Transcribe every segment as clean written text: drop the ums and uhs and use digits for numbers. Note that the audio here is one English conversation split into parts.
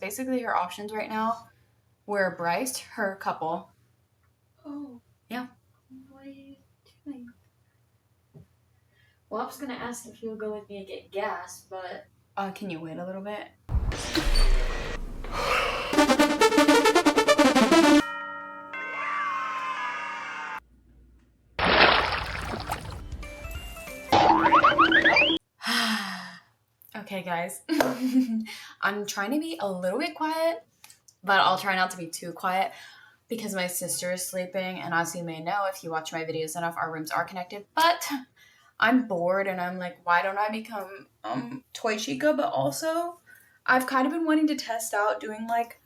Basically, her options right now were Bryce, her couple. Oh. Yeah. What are you doing? Well, I was gonna ask if you would go with me and get gas, but... Can you wait a little bit? Okay, guys. I'm trying to be a little bit quiet, but I'll try not to be too quiet because my sister is sleeping, and as you may know, if you watch my videos enough, our rooms are connected, but I'm bored, and I'm like, why don't I become Toy Chica? But also, I've kind of been wanting to test out doing, like,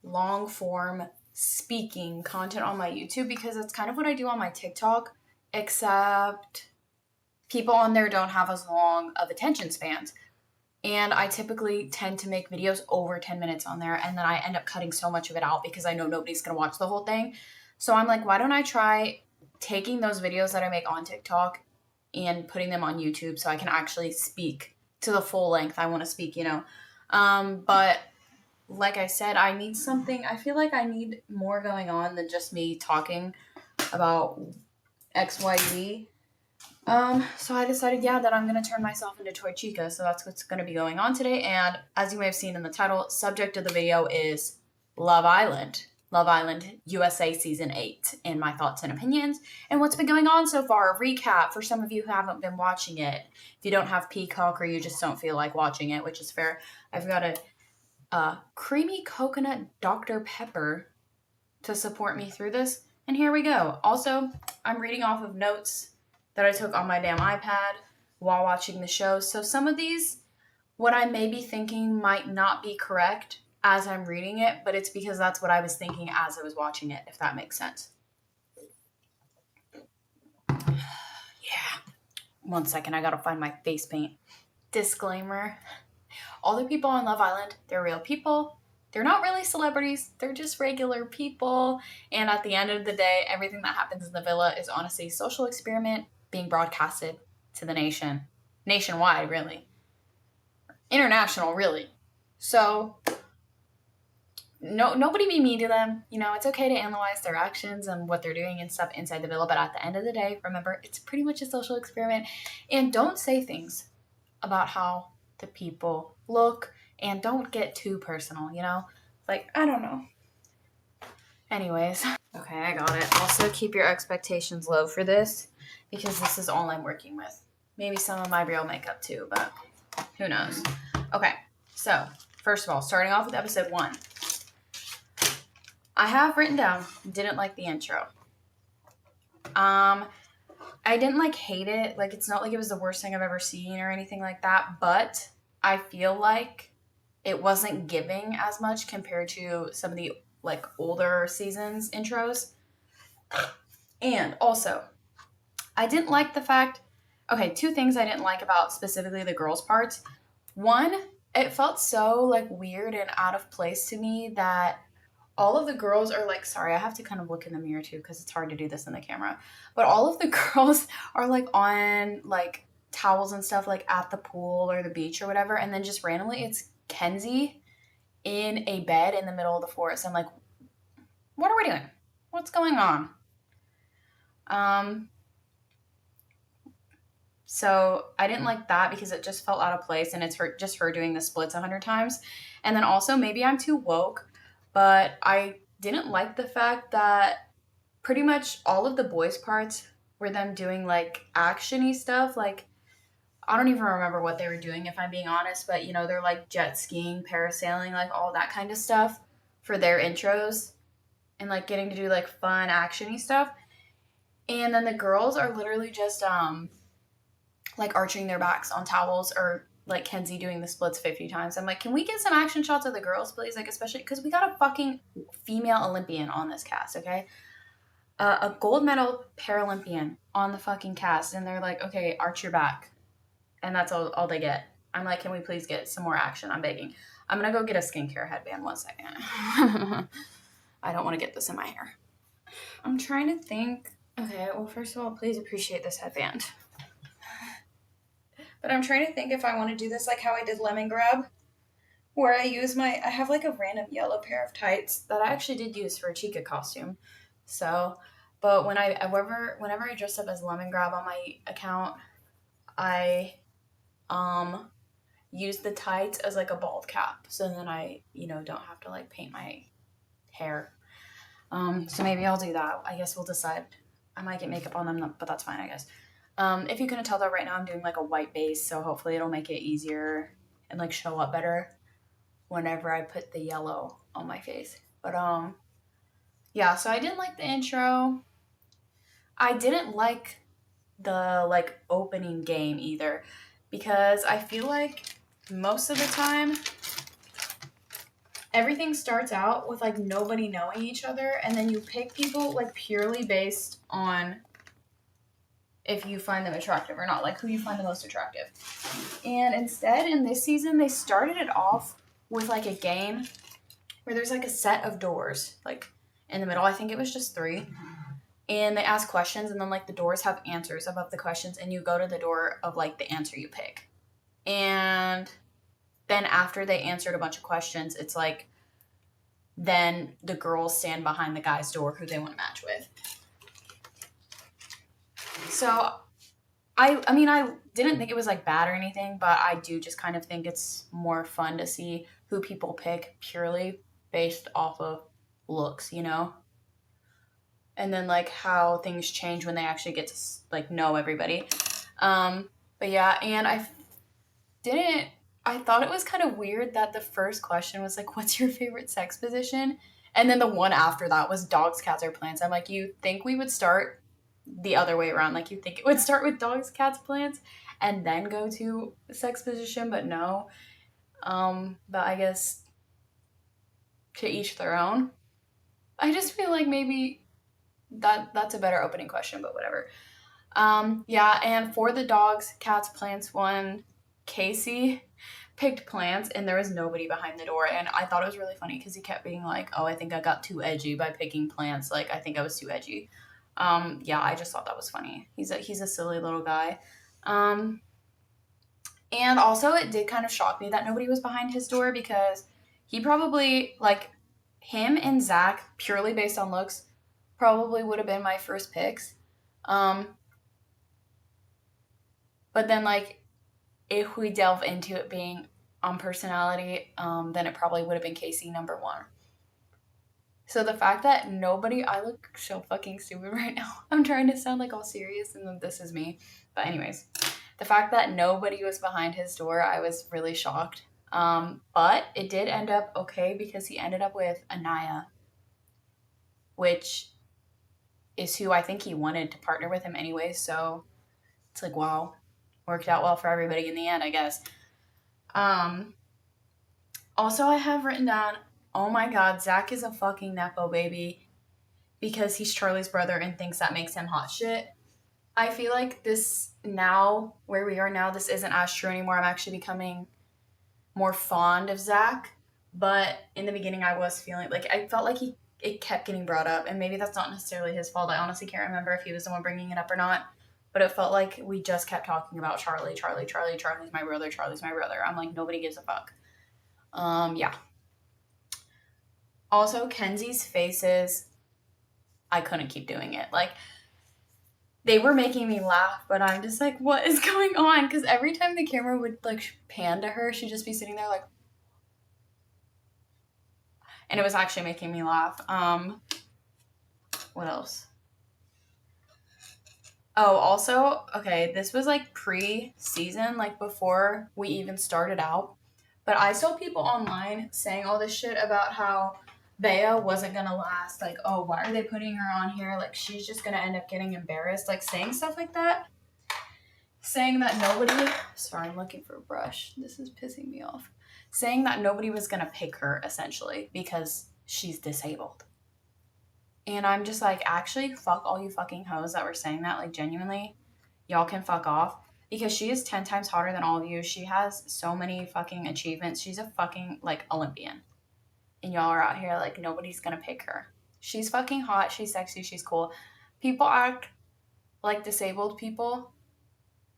long-form speaking content on my YouTube because it's kind of what I do on my TikTok, except people on there don't have as long of attention spans. And I typically tend to make videos over 10 minutes on there, and then I end up cutting so much of it out because I know nobody's going to watch the whole thing. So I'm like, why don't I try taking those videos that I make on TikTok and putting them on YouTube so I can actually speak to the full length I want to speak, you know? But like I said, I need something. I feel like I need more going on than just me talking about XYZ. So I decided, that I'm going to turn myself into Toy Chica, so that's what's going to be going on today, and as you may have seen in the title, subject of the video is Love Island USA Season 8, and my thoughts and opinions, and what's been going on so far, a recap for some of you who haven't been watching it. If you don't have Peacock or you just don't feel like watching it, which is fair, I've got a creamy coconut Dr. Pepper to support me through this, and here we go. Also, I'm reading off of notes that I took on my damn iPad while watching the show. So some of these, what I may be thinking might not be correct as I'm reading it, but it's because that's what I was thinking as I was watching it, if that makes sense. Yeah. 1 second, I gotta find my face paint. Disclaimer. All the people on Love Island, they're real people. They're not really celebrities. They're just regular people. And at the end of the day, everything that happens in the villa is honestly a social experiment being broadcasted to the nation. Nationwide, really. International, really. So, nobody be mean to them. You know, it's okay to analyze their actions and what they're doing and stuff inside the villa. But at the end of the day, remember, it's pretty much a social experiment. And don't say things about how the people look. And don't get too personal, you know? Like, I don't know. Anyways. Okay, I got it. Also, keep your expectations low for this because this is all I'm working with. Maybe some of my real makeup too, but who knows. Okay, so first of all, starting off with episode 1. I have written down, didn't like the intro. I didn't hate it. Like, it's not like it was the worst thing I've ever seen or anything like that, but I feel like it wasn't giving as much compared to some of the older seasons intros. And also, I didn't like the fact, okay, 2 things I didn't like about specifically the girls' parts. One, it felt so weird and out of place to me that all of the girls are sorry, I have to kind of look in the mirror too because it's hard to do this in the camera. But all of the girls are on towels and stuff at the pool or the beach or whatever, and then just randomly it's Kenzie in a bed in the middle of the forest. I'm like, what are we doing? What's going on? So I didn't like that because it just felt out of place, and it's her doing the splits 100 times. And then also, maybe I'm too woke, but I didn't like the fact that pretty much all of the boys' parts were them doing action-y stuff. I don't even remember what they were doing, if I'm being honest, but they're jet skiing, parasailing, all that kind of stuff for their intros, and getting to do fun action-y stuff. And then the girls are literally just arching their backs on towels, or Kenzie doing the splits 50 times. I'm like, can we get some action shots of the girls, please? Especially because we got a fucking female Olympian on this cast, okay? A gold medal Paralympian on the fucking cast, and they're like, okay, arch your back. And that's all they get. I'm like, can we please get some more action? I'm begging. I'm gonna go get a skincare headband 1 second. I don't want to get this in my hair. I'm trying to think. Okay, well, first of all, please appreciate this headband. But I'm trying to think if I want to do this how I did Lemon Grab, where I have like a random yellow pair of tights that I actually did use for a chica costume. So, but whenever I dress up as Lemon Grab on my account, I um use the tights as like a bald cap. So then I, don't have to like paint my hair. So maybe I'll do that. I guess we'll decide. I might get makeup on them, but that's fine, I guess. If you couldn't tell though, right now I'm doing like a white base, so hopefully it'll make it easier and like show up better whenever I put the yellow on my face. But yeah, so I didn't like the intro. I didn't like the like opening game either because I feel like most of the time everything starts out with like nobody knowing each other and then you pick people like purely based on if you find them attractive or not, like who you find the most attractive. And instead in this season they started it off with like a game where there's like a set of doors like in the middle. I think it was just 3. And they ask questions and then like the doors have answers above the questions and you go to the door of like the answer you pick. And then after they answered a bunch of questions, it's like then the girls stand behind the guy's door who they want to match with. So I didn't think it was like bad or anything, but I do just kind of think it's more fun to see who people pick purely based off of looks, and then like how things change when they actually get to like know everybody. But yeah, and I thought it was kind of weird that the first question was like, what's your favorite sex position? And then the one after that was dogs, cats, or plants. I'm like, you think we would start the other way around? Like, you think it would start with dogs, cats, plants, and then go to sex position, but no. But I guess to each their own. I just feel like maybe that's a better opening question, but whatever. Yeah, and for the dogs, cats, plants one, Casey picked plants and there was nobody behind the door. And I thought it was really funny because he kept being like, oh, I think I got too edgy by picking plants. Like, I think I was too edgy. Yeah, I just thought that was funny. He's a silly little guy. And also it did kind of shock me that nobody was behind his door because he probably, like, him and Zach, purely based on looks, probably would have been my first picks. Um, but then, like, if we delve into it being on personality, then it probably would have been Casey number 1. So the fact that I look so fucking stupid right now. I'm trying to sound like all serious and then this is me. But anyways, the fact that nobody was behind his door, I was really shocked. But it did end up okay because he ended up with Anaya, which is who I think he wanted to partner with him anyway. So it's like, wow, worked out well for everybody in the end, I guess. Also, I have written down, oh my god, Zach is a fucking Nepo baby because he's Charlie's brother and thinks that makes him hot shit. I feel like this now, where we are now, this isn't as true anymore. I'm actually becoming more fond of Zach. But in the beginning, I was feeling like I felt like it kept getting brought up, and maybe that's not necessarily his fault. I honestly can't remember if he was the one bringing it up or not. But it felt like we just kept talking about Charlie, Charlie, Charlie, Charlie's my brother, Charlie's my brother. I'm like, nobody gives a fuck. Yeah. Also, Kenzie's faces, I couldn't keep doing it. Like, they were making me laugh, but I'm just like, what is going on? Because every time the camera would like pan to her, she'd just be sitting there like, and it was actually making me laugh. What else? Oh, also, okay, this was like pre-season, like before we even started out. But I saw people online saying all this shit about how Bea wasn't gonna last. Like, oh, why are they putting her on here? Like, she's just gonna end up getting embarrassed. Like, saying stuff like that. Saying that nobody. Sorry, I'm looking for a brush. This is pissing me off. Saying that nobody was gonna pick her, essentially, because she's disabled. And I'm just like, actually, fuck all you fucking hoes that were saying that. Like, genuinely, y'all can fuck off. Because she is 10 times hotter than all of you. She has so many fucking achievements. She's a fucking, like, Olympian. And y'all are out here like, nobody's gonna pick her. She's fucking hot. She's sexy. She's cool. People act like disabled people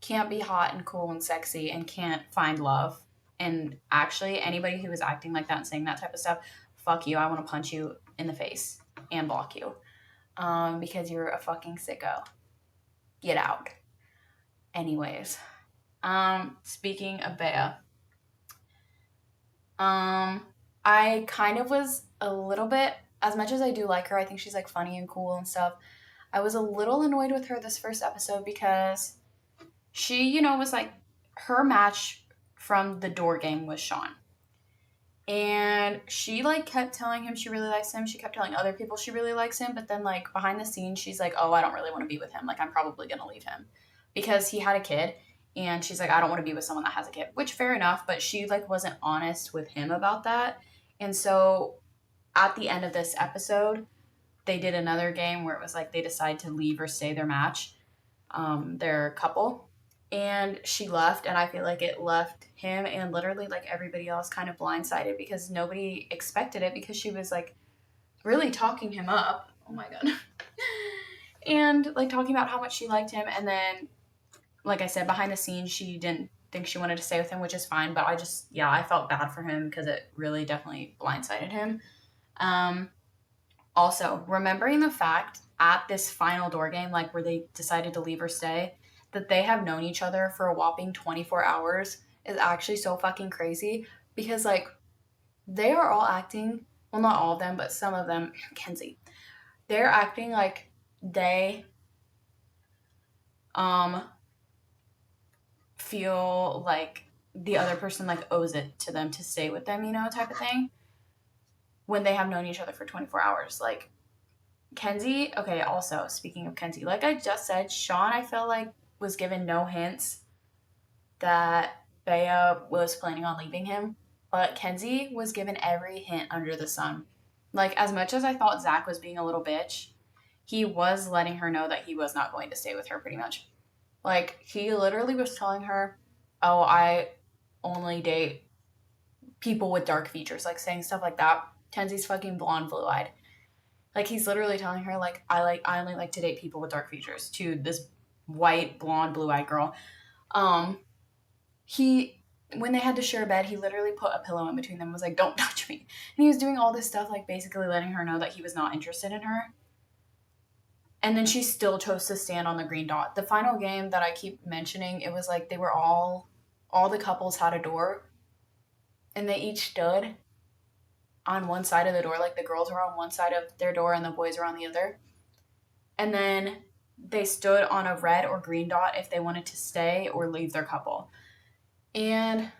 can't be hot and cool and sexy and can't find love. And actually, anybody who was acting like that and saying that type of stuff, fuck you. I want to punch you in the face and block you because you're a fucking sicko. Get out. Anyways, speaking of Bea, I kind of was a little bit, as much as I do like her, I think she's like funny and cool and stuff. I was a little annoyed with her this first episode because she, was like her match from the door game was Sean. And she like kept telling him she really likes him. She kept telling other people she really likes him, but then like behind the scenes she's like, "Oh, I don't really want to be with him. Like I'm probably going to leave him." Because he had a kid and she's like, "I don't want to be with someone that has a kid." Which fair enough, but she like wasn't honest with him about that. And so at the end of this episode, they did another game where it was like they decide to leave or stay their match, their couple, and she left, and I feel like it left him and literally like everybody else kind of blindsided because nobody expected it because she was like really talking him up. Oh my god. And like talking about how much she liked him, and then like I said, behind the scenes she didn't think she wanted to stay with him, which is fine, but I felt bad for him because it really definitely blindsided him. um Also, remembering the fact at this final door game, like where they decided to leave or stay, that they have known each other for a whopping 24 hours is actually so fucking crazy because, like, they are all acting, well, not all of them, but some of them, Kenzie, they're acting like they um feel like the other person like owes it to them to stay with them, type of thing, when they have known each other for 24 hours. Like, Kenzie, okay, also, speaking of Kenzie, like I just said, Sean, I feel like, was given no hints that Bea was planning on leaving him, but Kenzie was given every hint under the sun. Like, as much as I thought Zach was being a little bitch, he was letting her know that he was not going to stay with her, pretty much. Like, he literally was telling her, "Oh, I only date people with dark features," like saying stuff like that. Kenzie's fucking blonde, blue eyed. Like he's literally telling her like I only like to date people with dark features to this white blonde blue eyed girl. Um he When they had to share a bed, he literally put a pillow in between them and was like, "Don't touch me." And he was doing all this stuff like basically letting her know that he was not interested in her. And then she still chose to stand on the green dot. The final game that I keep mentioning, it was like they were all the couples had a door and they each stood on one side of the door. Like the girls were on one side of their door and the boys were on the other. And then they stood on a red or green dot if they wanted to stay or leave their couple. And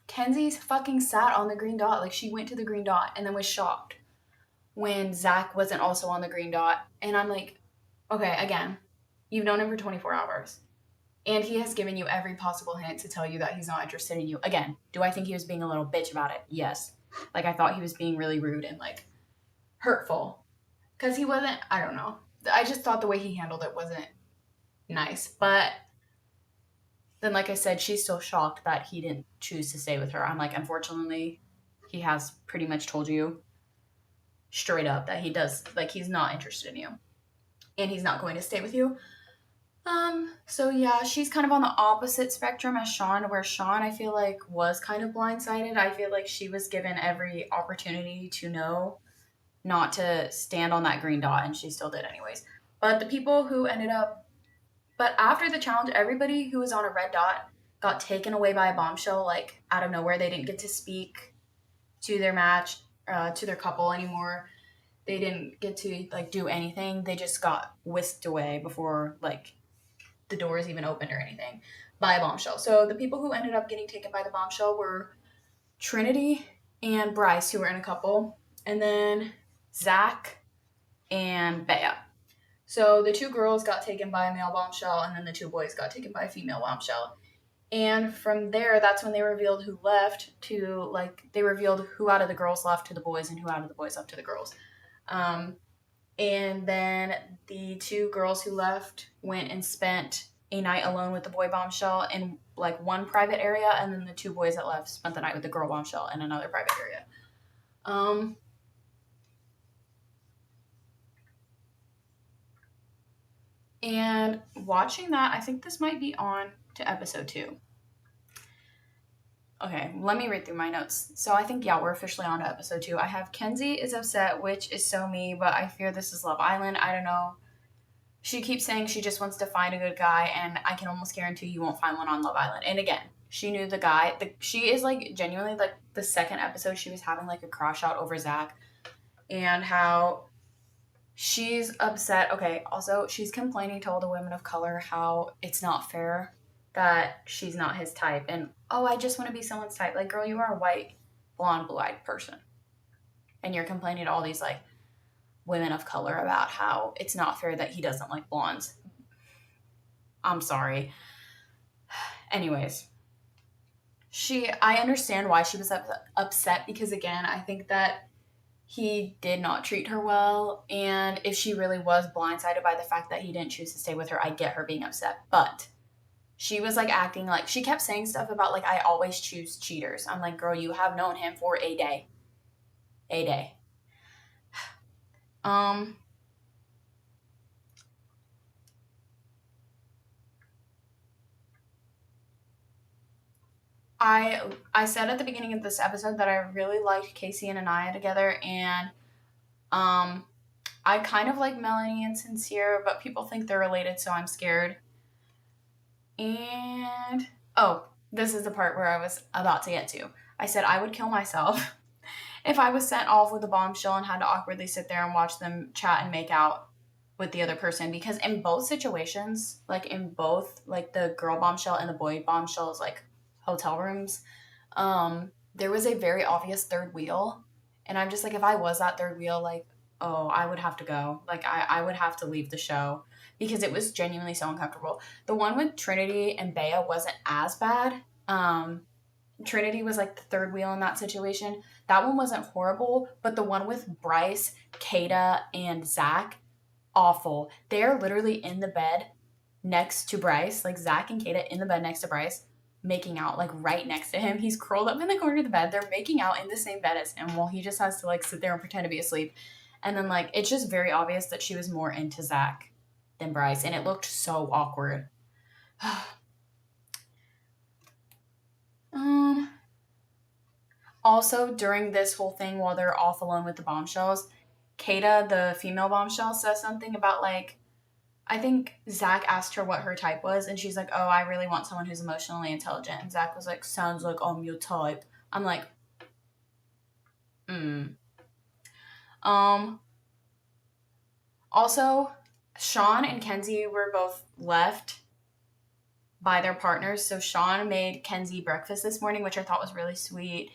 Kenzie's fucking sat on the green dot. Like she went to the green dot and then was shocked when Zach wasn't also on the green dot. And I'm like, okay, again, you've known him for 24 hours. And he has given you every possible hint to tell you that he's not interested in you. Again, do I think he was being a little bitch about it? Yes. Like I thought he was being really rude and like hurtful. Because he wasn't, I don't know. I just thought the way he handled it wasn't nice. But then, like I said, she's still shocked that he didn't choose to stay with her. I'm like, unfortunately, he has pretty much told you straight up that he does, like, he's not interested in you. And he's not going to stay with you. So yeah, she's kind of on the opposite spectrum as Sean, where Sean, I feel like, was kind of blindsided. I feel like she was given every opportunity to know not to stand on that green dot, and she still did anyways. But the people who ended up, but after the challenge, everybody who was on a red dot got taken away by a bombshell, like out of nowhere. They didn't get to speak to their match, to their couple anymore. They didn't get to like do anything. They just got whisked away before like the doors even opened or anything by a bombshell. So the people who ended up getting taken by the bombshell were Trinity and Bryce, who were in a couple, and then Zach and Bea. So the two girls got taken by a male bombshell, and then the two boys got taken by a female bombshell. And from there, that's when they revealed who left to, like, they revealed who out of the girls left to the boys and who out of the boys left to the girls. And then the two girls who left went and spent a night alone with the boy bombshell in, like, one private area, and then the two boys that left spent the night with the girl bombshell in another private area. And watching that, I think this might be on to episode 2. Okay, let me read through my notes. So I think, yeah, we're officially on to episode 2. I have Kenzie is upset, which is so me, but I fear this is Love Island. I don't know. She keeps saying she just wants to find a good guy, and I can almost guarantee you won't find one on Love Island. And again, she knew the guy. She is like genuinely like the second episode she was having like a crush out over Zach, and how she's upset. Okay, also she's complaining to all the women of color how it's not fair that she's not his type, and oh, I just want to be someone's type. Like, girl, you are a white, blonde, blue-eyed person, and you're complaining to all these like women of color about how it's not fair that he doesn't like blondes. I'm sorry. Anyways, I understand why she was upset because again, I think that he did not treat her well, and if she really was blindsided by the fact that he didn't choose to stay with her, I get her being upset. But she was like acting like she kept saying stuff about like I always choose cheaters. I'm like, girl, you have known him for a day. A day. Um I said at the beginning of this episode that I really liked Casey and Anaya together, and um I kind of like Melanie and Sincere, but people think they're related, so I'm scared. And oh, this is the part where I was about to get to. I said I would kill myself if I was sent off with a bombshell and had to awkwardly sit there and watch them chat and make out with the other person, because in both situations, like in both like the girl bombshell and the boy bombshells like hotel rooms, there was a very obvious third wheel, and I'm just like, if I was that third wheel, like, oh, I would have to go. Like, I would have to leave the show because it was genuinely so uncomfortable. The one with Trinity and Bea wasn't as bad. Trinity was like the third wheel in that situation. That one wasn't horrible, but the one with Bryce, Kata, and Zach, awful. They're literally in the bed next to Bryce, like Zach and Kata in the bed next to Bryce, making out, like right next to him. He's curled up in the corner of the bed. They're making out in the same bed as him while he just has to like sit there and pretend to be asleep. And then like it's just very obvious that she was more into Zach than Bryce, and it looked so awkward. um Also, during this whole thing, while they're off alone with the bombshells, Kata, the female bombshell, says something about like, I think Zach asked her what her type was, and she's like, "Oh, I really want someone who's emotionally intelligent." And Zach was like, "Sounds like I'm your type." I'm like, hmm. Um. Also, Sean and Kenzie were both left by their partners. So Sean made Kenzie breakfast this morning, which I thought was really sweet.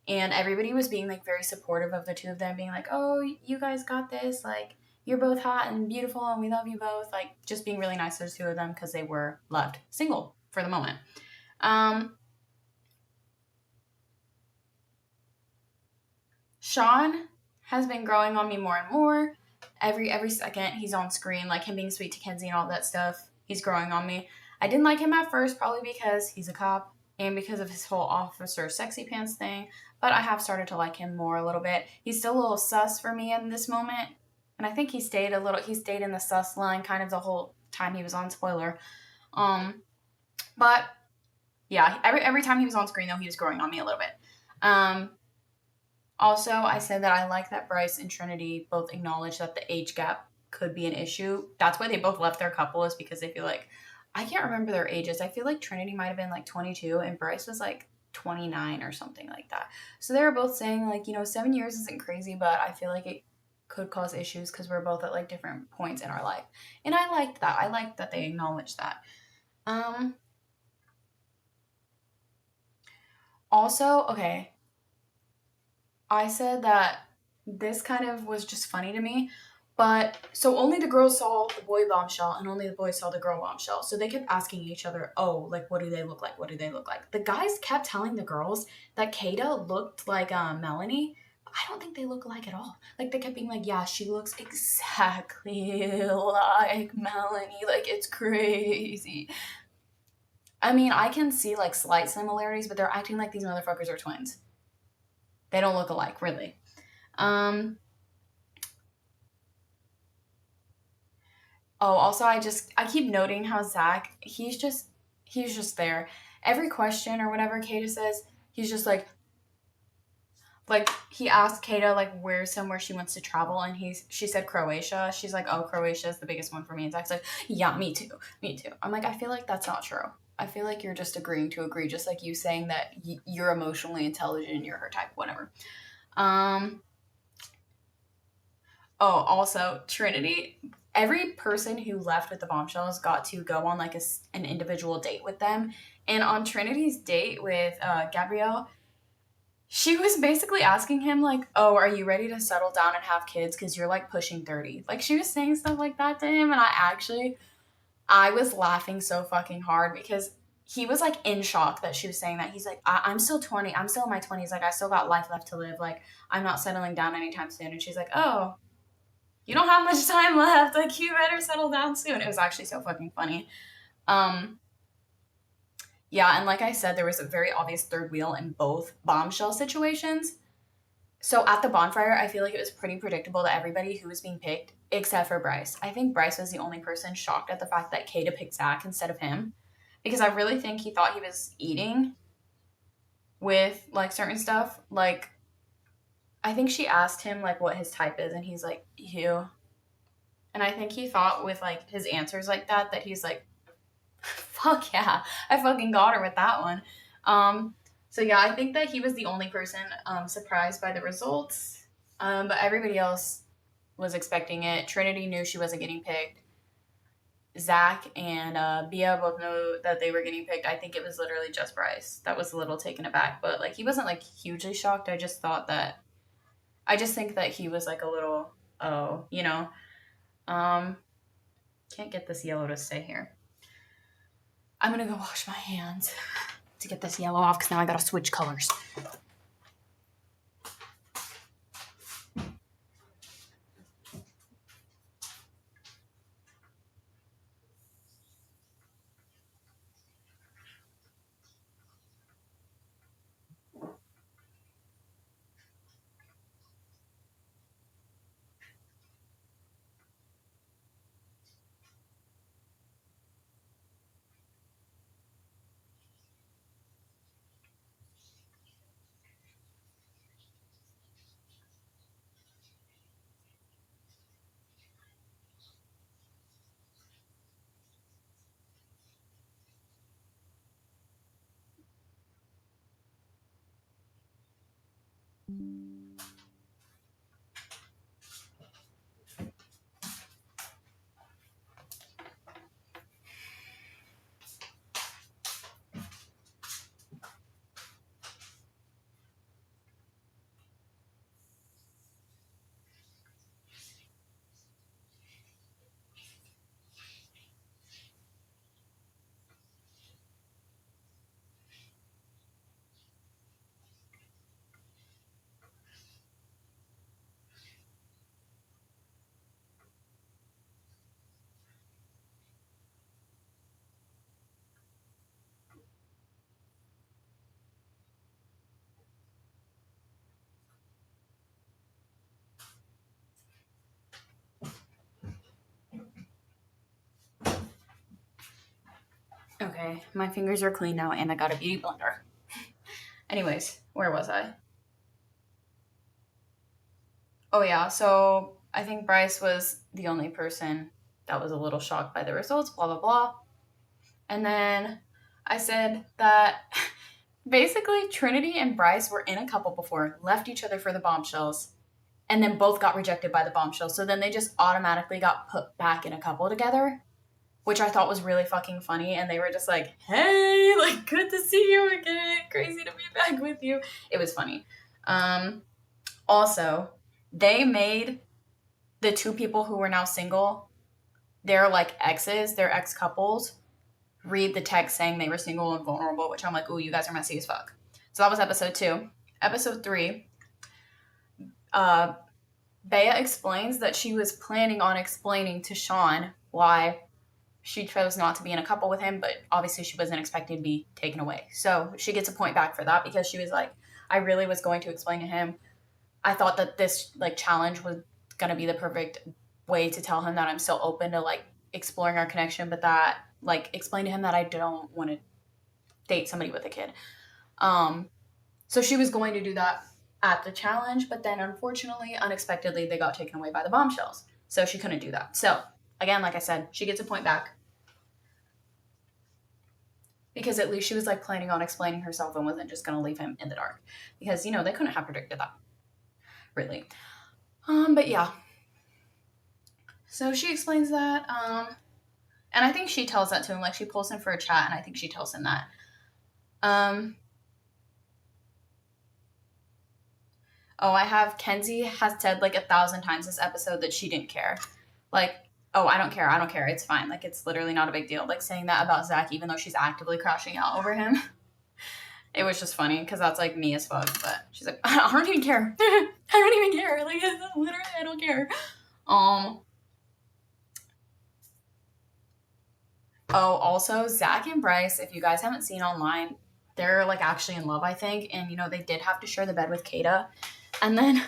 And everybody was being like very supportive of the two of them, being like, "Oh, you guys got this. Like, you're both hot and beautiful, and we love you both." Like, just being really nice to the two of them because they were left single for the moment. Um, Sean has been growing on me more and more. Every second he's on screen, like him being sweet to Kenzie and all that stuff, he's growing on me. I didn't like him at first, probably because he's a cop and because of his whole officer sexy pants thing. But I have started to like him more a little bit. He's still a little sus for me in this moment, and I think he stayed in the sus line kind of the whole time he was on. Spoiler. Um, but yeah, every time he was on screen though, he was growing on me a little bit. Um, Also, I said that I like that Bryce and Trinity both acknowledge that the age gap could be an issue. That's why they both left their couple, is because they feel like, I can't remember their ages. I feel like Trinity might have been like 22 and Bryce was like 29 or something like that. So they were both saying like, 7 years isn't crazy, but I feel like it could cause issues because we're both at like different points in our life. And I liked that. I liked that they acknowledged that. Um Also, okay, I said that this kind of was just funny to me. But so only the girls saw the boy bombshell and only the boys saw the girl bombshell. So they kept asking each other, "Oh, like what do they look like? What do they look like?" The guys kept telling the girls that Kata looked like Melanie. But I don't think they look alike at all. Like they kept being like, "Yeah, she looks exactly like Melanie. Like it's crazy." I mean, I can see like slight similarities, but they're acting like these motherfuckers are twins. They don't look alike, really. Um, Oh, also I keep noting how Zach, he's just there. Every question or whatever Kata says, He's just like he asked Kata like where somewhere she wants to travel, and she said Croatia. She's like, oh, Croatia is the biggest one for me. And Zach's like, yeah, me too, me too. I'm like, I feel like that's not true. I feel like you're just agreeing to agree, just like you saying that you're emotionally intelligent, you're her type, whatever. Um. Oh, also Trinity. Every person who left with the bombshells got to go on like an individual date with them, and on Trinity's date with Gabrielle, she was basically asking him like, "Oh, are you ready to settle down and have kids? Because you're like pushing 30." Like she was saying stuff like that to him, and I was laughing so fucking hard because he was like in shock that she was saying that. He's like, I'm still 20. I'm still in my 20s. Like I still got life left to live. Like I'm not settling down anytime soon. And she's like, "Oh, you don't have much time left. Like you better settle down soon." It was actually so fucking funny. Um, yeah, and like I said, there was a very obvious third wheel in both bombshell situations. So at the bonfire, I feel like it was pretty predictable that everybody who was being picked, except for Bryce. I think Bryce was the only person shocked at the fact that Kata picked Zach instead of him. Because I really think he thought he was eating with like certain stuff. Like I think she asked him like what his type is, and he's like, you. And I think he thought with like his answers like that he's like, fuck yeah, I fucking got her with that one. Um, so yeah, I think that he was the only person surprised by the results. But everybody else was expecting it. Trinity knew she wasn't getting picked. Zach and Bia both knew that they were getting picked. I think it was literally just Bryce that was a little taken aback, but like he wasn't like hugely shocked. I just think that he was like a little, oh, you know. Um, can't get this yellow to stay here. I'm gonna go wash my hands to get this yellow off because now I gotta switch colors. Okay, my fingers are clean now and I got a beauty blender. Anyways, where was I? Oh yeah, so I think Bryce was the only person that was a little shocked by the results, blah blah blah. And then I said that basically Trinity and Bryce were in a couple before, left each other for the bombshells, and then both got rejected by the bombshells. So then they just automatically got put back in a couple together, which I thought was really fucking funny. And they were just like, hey, like, good to see you again. Crazy to be back with you. It was funny. Um, Also, they made the two people who were now single, they're like exes, they're ex couples, read the text saying they were single and vulnerable, which I'm like, ooh, you guys are messy as fuck. So that was episode 2. Episode 3, uh, Bea explains that she was planning on explaining to Sean why she chose not to be in a couple with him, but obviously she wasn't expecting to be taken away. So she gets a point back for that because she was like, I really was going to explain to him. I thought that this like challenge was gonna be the perfect way to tell him that I'm still open to like exploring our connection, but that like explain to him that I don't want to date somebody with a kid. Um, So she was going to do that at the challenge, but then unfortunately, unexpectedly, they got taken away by the bombshells. So she couldn't do that. So again, like I said, she gets a point back. Because at least she was like planning on explaining herself and wasn't just gonna leave him in the dark. Because, you know, they couldn't have predicted that. Really. But yeah. So she explains that. And I think she tells that to him. Like she pulls him for a chat, and I think she tells him that. Oh, I have Kenzie has said like 1,000 times this episode that she didn't care. Like, oh, I don't care. I don't care. It's fine. Like, it's literally not a big deal. Like, saying that about Zach, even though she's actively crashing out over him. It was just funny because that's like me as fuck. But she's like, I don't even care. I don't even care. Like, literally, I don't care. Oh, also, Zach and Bryce, if you guys haven't seen online, they're like actually in love, I think. And, you know, they did have to share the bed with Kata. And then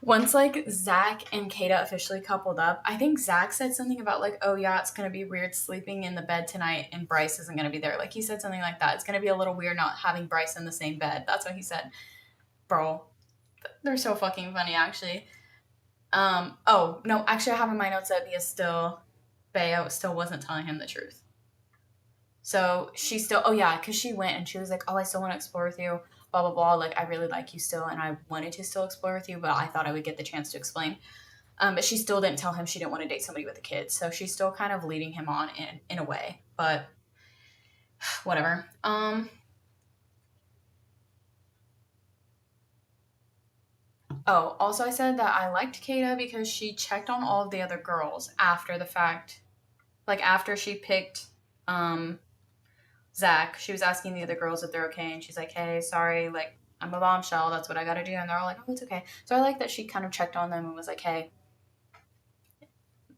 once like Zach and Kata officially coupled up, I think Zach said something about like, oh yeah, it's gonna be weird sleeping in the bed tonight and Bryce isn't gonna be there. Like he said something like that. It's gonna be a little weird not having Bryce in the same bed. That's what he said. Bro, they're so fucking funny actually. Oh no, actually I have in my notes that Bea still wasn't telling him the truth. So she still, oh yeah, because she went and she was like, oh, I still want to explore with you, blah, blah, blah. Like, I really like you still, and I wanted to still explore with you, but I thought I would get the chance to explain. But she still didn't tell him she didn't want to date somebody with a kid. So she's still kind of leading him on in a way, but whatever. Oh, also I said that I liked Kata because she checked on all of the other girls after the fact. Like, after she picked Zach, she was asking the other girls if they're okay, and she's like, hey, sorry, like, I'm a bombshell, that's what I gotta do. And they're all like, oh, it's okay. So I like that she kind of checked on them and was like, hey,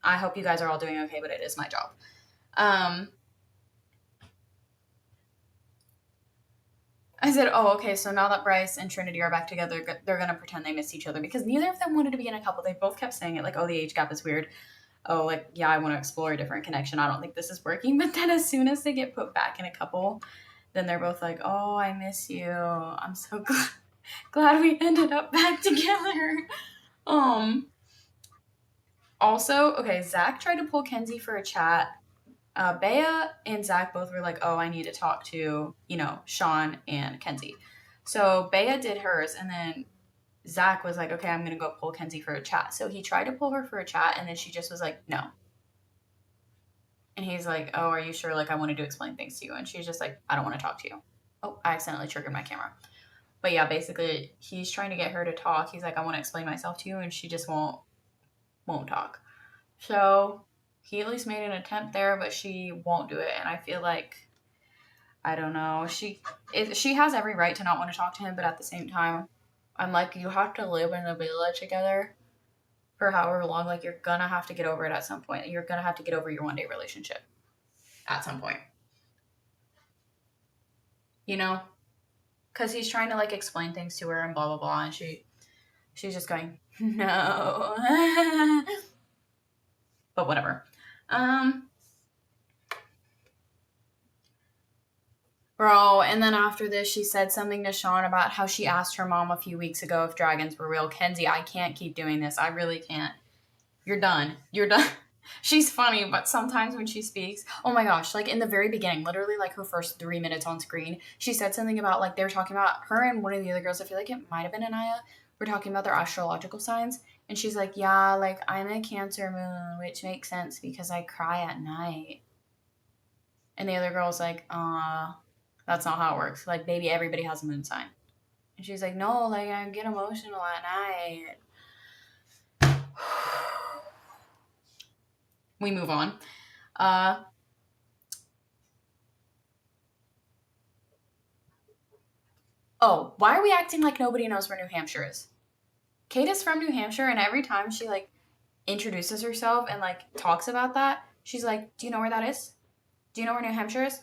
I hope you guys are all doing okay, but it is my job. I said, oh, okay, so now that Bryce and Trinity are back together, they're gonna pretend they miss each other, because neither of them wanted to be in a couple. They both kept saying it, like, oh, the age gap is weird. Oh, like, yeah, I want to explore a different connection. I don't think this is working. But then as soon as they get put back in a couple, then they're both like, oh, I miss you. I'm so glad we ended up back together. Also, okay, Zach tried to pull Kenzie for a chat. Bea and Zach both were like, oh, I need to talk to, you know, Sean and Kenzie. So Bea did hers, and then Zach was like, okay, I'm going to go pull Kenzie for a chat. So he tried to pull her for a chat, and then she just was like, no. And he's like, oh, are you sure? Like, I wanted to explain things to you. And she's just like, I don't want to talk to you. Oh, I accidentally triggered my camera. But yeah, basically, he's trying to get her to talk. He's like, I want to explain myself to you. And she just won't talk. So he at least made an attempt there, but she won't do it. And I feel like, I don't know. She has every right to not want to talk to him. But at the same time, I'm like, you have to live in a village together for however long. Like, you're going to have to get over it at some point. You're going to have to get over your one-day relationship at some point. You know? Because he's trying to, like, explain things to her and blah, blah, blah. And she's just going, no. But whatever. Bro, and then after this, she said something to Sean about how she asked her mom a few weeks ago if dragons were real. Kenzie, I can't keep doing this. I really can't. You're done. You're done. She's funny, but sometimes when she speaks, oh my gosh, like in the very beginning, literally like her first 3 minutes on screen, she said something about like they were talking about her and one of the other girls, I feel like it might have been Anaya, were talking about their astrological signs. And she's like, yeah, like I'm a Cancer moon, which makes sense because I cry at night. And the other girl's like, that's not how it works. Like, baby, everybody has a moon sign. And she's like, no, like I get emotional at night. We move on. Oh, why are we acting like nobody knows where New Hampshire is? Kate is from New Hampshire, and every time she like introduces herself and like talks about that, she's like, do you know where that is? Do you know where New Hampshire is?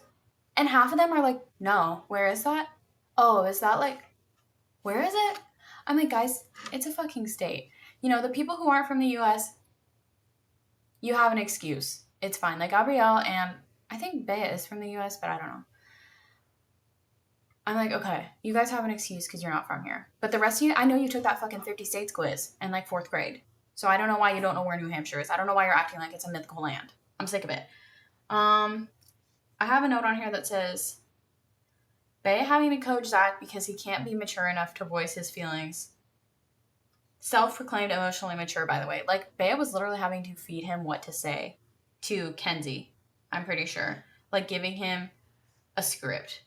And half of them are like, no, where is that? Oh, is that like, where is it? I'm like, guys, it's a fucking state. You know, the people who aren't from the US, you have an excuse. It's fine. Like Gabrielle and I think Bea is from the US, but I don't know. I'm like, okay, you guys have an excuse because you're not from here. But the rest of you, I know you took that fucking 50 states quiz in like fourth grade. So I don't know why you don't know where New Hampshire is. I don't know why you're acting like it's a mythical land. I'm sick of it. I have a note on here that says, Bay having to coach Zach because he can't be mature enough to voice his feelings. Self-proclaimed emotionally mature, by the way. Like, Bay was literally having to feed him what to say to Kenzie, I'm pretty sure. Like, giving him a script.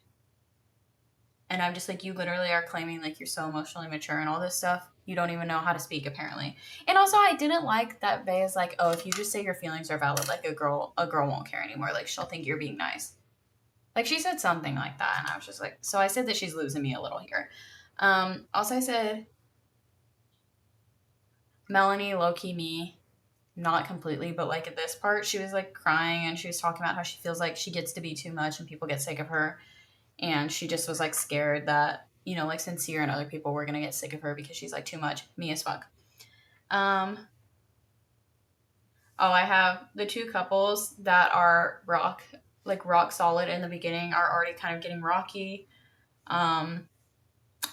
And I'm just like, you literally are claiming like you're so emotionally mature and all this stuff. You don't even know how to speak, apparently. And also, I didn't like that Bay is like, oh, if you just say your feelings are valid, like a girl won't care anymore. Like, she'll think you're being nice. Like, she said something like that, and I was just like, so I said that she's losing me a little here. Also, I said Melanie, low-key me, not completely, but like at this part, she was like crying and she was talking about how she feels like she gets to be too much and people get sick of her. And she just was like scared that, you know, like Sincere and other people were gonna get sick of her because she's like too much. Me as fuck. Um, oh, I have the two couples that are rock solid in the beginning are already kind of getting rocky. Um,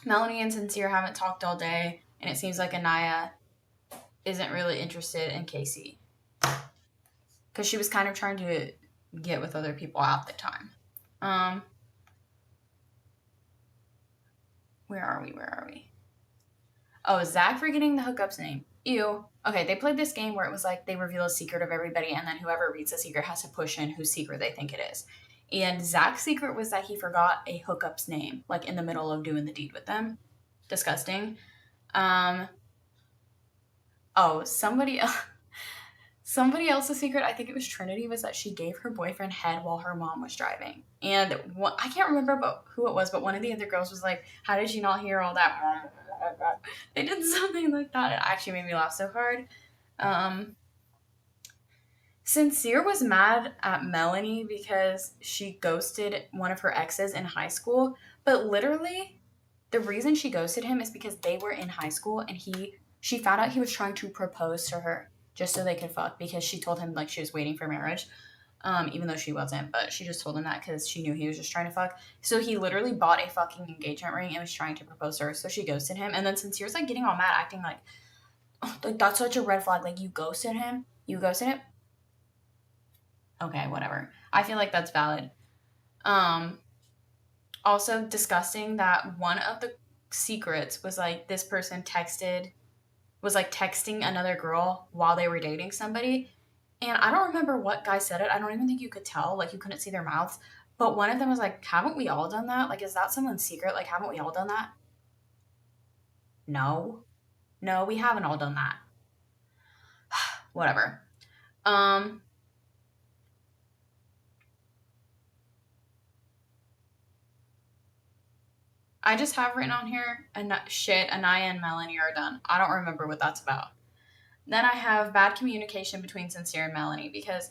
Melanie and Sincere haven't talked all day, and it seems like Anaya isn't really interested in Casey because she was kind of trying to get with other people at the time. Um, where are we? Where are we? Oh, Zach forgetting the hookup's name. Ew. Okay, they played this game where it was like they reveal a secret of everybody, and then whoever reads the secret has to push in whose secret they think it is. And Zach's secret was that he forgot a hookup's name, like in the middle of doing the deed with them. Disgusting. Um. Oh, somebody else's secret, I think it was Trinity, was that she gave her boyfriend head while her mom was driving. And I can't remember who it was, but one of the other girls was like, how did she not hear all that? They did something like that. It actually made me laugh so hard. Um, Sincere was mad at Melanie because she ghosted one of her exes in high school. But literally, the reason she ghosted him is because they were in high school and she found out he was trying to propose to her just so they could fuck because she told him like she was waiting for marriage. Even though she wasn't, but she just told him that because she knew he was just trying to fuck. So he literally bought a fucking engagement ring and was trying to propose to her. So she ghosted him, and then Sincere's like getting all mad, acting like, oh, like that's such a red flag. Like you ghosted him, you ghosted him. Okay, whatever. I feel like that's valid. Um, Also disgusting that one of the secrets was like this person was like texting another girl while they were dating somebody. And I don't remember what guy said it. I don't even think you could tell. Like, you couldn't see their mouths. But one of them was like, haven't we all done that? Like, is that someone's secret? Like, haven't we all done that? No. No, we haven't all done that. Whatever. Um, I just have written on here, shit, Anaya and Melanie are done. I don't remember what that's about. Then I have bad communication between Sincere and Melanie because